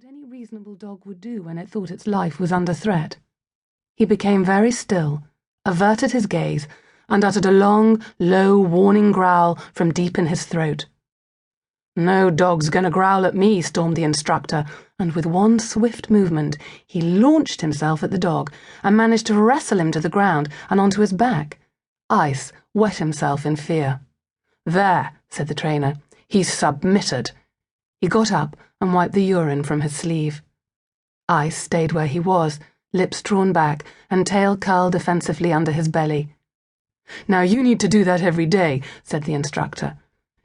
what any reasonable dog would do when it thought its life was under threat. He became very still, averted his gaze, and uttered a long, low, warning growl from deep in his throat. "No dog's gonna growl at me," stormed the instructor, and with one swift movement he launched himself at the dog and managed to wrestle him to the ground and onto his back. Ice wet himself in fear. "There," said the trainer, "he's submitted." He got up and wiped the urine from his sleeve. Ice stayed where he was, lips drawn back and tail curled defensively under his belly. "Now you need to do that every day," said the instructor.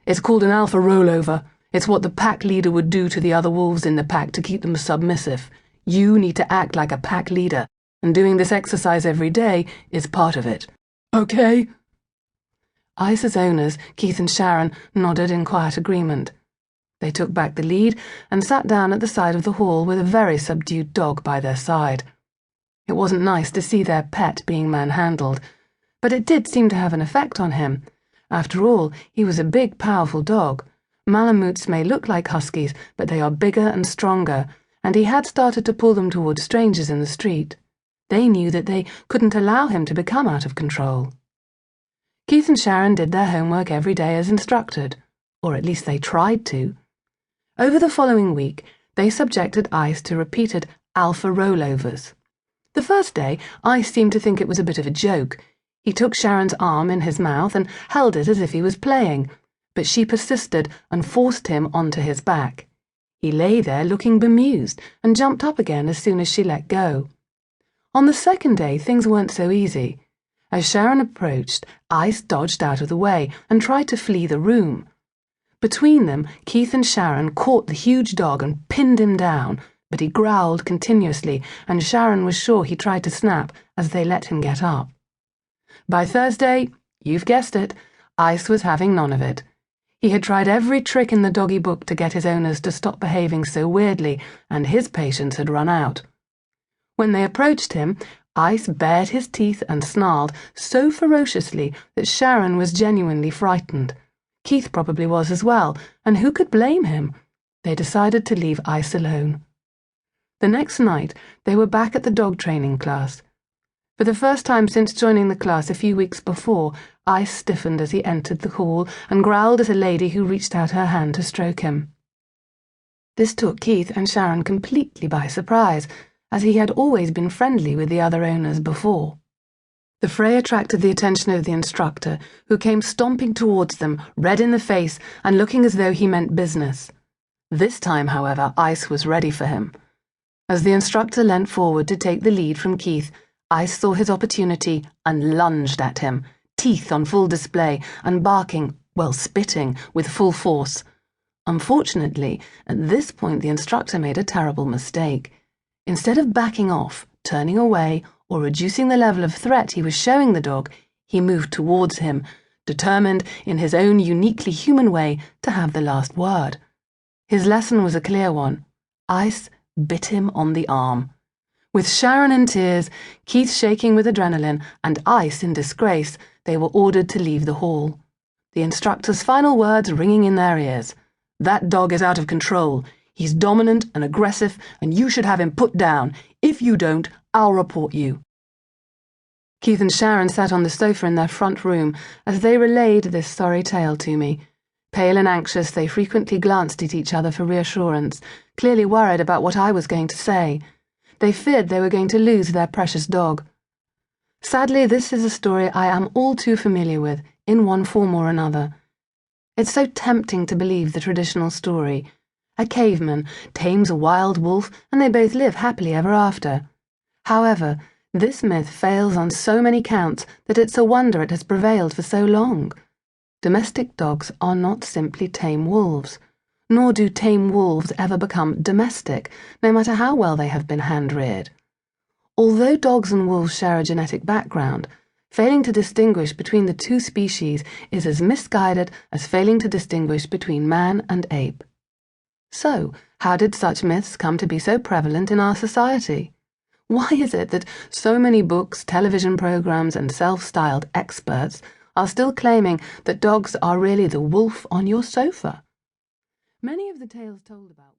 "It's called an alpha rollover. It's what the pack leader would do to the other wolves in the pack to keep them submissive. You need to act like a pack leader, and doing this exercise every day is part of it. Okay?" Ice's owners, Keith and Sharon, nodded in quiet agreement. They took back the lead and sat down at the side of the hall with a very subdued dog by their side. It wasn't nice to see their pet being manhandled, but it did seem to have an effect on him. After all, he was a big, powerful dog. Malamutes may look like huskies, but they are bigger and stronger, and he had started to pull them towards strangers in the street. They knew that they couldn't allow him to become out of control. Keith and Sharon did their homework every day as instructed, or at least they tried to. Over the following week, they subjected Ice to repeated alpha rollovers. The first day, Ice seemed to think it was a bit of a joke. He took Sharon's arm in his mouth and held it as if he was playing, but she persisted and forced him onto his back. He lay there looking bemused and jumped up again as soon as she let go. On the second day, things weren't so easy. As Sharon approached, Ice dodged out of the way and tried to flee the room. Between them, Keith and Sharon caught the huge dog and pinned him down, but he growled continuously, and Sharon was sure he tried to snap as they let him get up. By Thursday, you've guessed it, Ice was having none of it. He had tried every trick in the doggy book to get his owners to stop behaving so weirdly, and his patience had run out. When they approached him, Ice bared his teeth and snarled so ferociously that Sharon was genuinely frightened. Keith probably was as well, and who could blame him? They decided to leave Ice alone. The next night, they were back at the dog training class. For the first time since joining the class a few weeks before, Ice stiffened as he entered the hall and growled at a lady who reached out her hand to stroke him. This took Keith and Sharon completely by surprise, as he had always been friendly with the other owners before. The fray attracted the attention of the instructor, who came stomping towards them, red in the face and looking as though he meant business. This time, however, Ice was ready for him. As the instructor leant forward to take the lead from Keith, Ice saw his opportunity and lunged at him, teeth on full display and barking, well, spitting, with full force. Unfortunately, at this point the instructor made a terrible mistake. Instead of backing off, turning away, or reducing the level of threat he was showing the dog, he moved towards him, determined, in his own uniquely human way, to have the last word. His lesson was a clear one. Ice bit him on the arm. With Sharon in tears, Keith shaking with adrenaline, and Ice in disgrace, they were ordered to leave the hall. The instructor's final words ringing in their ears. "That dog is out of control. He's dominant and aggressive, and you should have him put down. If you don't, I'll report you." Keith and Sharon sat on the sofa in their front room as they relayed this sorry tale to me. Pale and anxious, they frequently glanced at each other for reassurance, clearly worried about what I was going to say. They feared they were going to lose their precious dog. Sadly, this is a story I am all too familiar with, in one form or another. It's so tempting to believe the traditional story. A caveman tames a wild wolf, and they both live happily ever after. However, this myth fails on so many counts that it's a wonder it has prevailed for so long. Domestic dogs are not simply tame wolves, nor do tame wolves ever become domestic, no matter how well they have been hand-reared. Although dogs and wolves share a genetic background, failing to distinguish between the two species is as misguided as failing to distinguish between man and ape. So, how did such myths come to be so prevalent in our society? Why is it that so many books, television programs, and self-styled experts are still claiming that dogs are really the wolf on your sofa? Many of the tales told about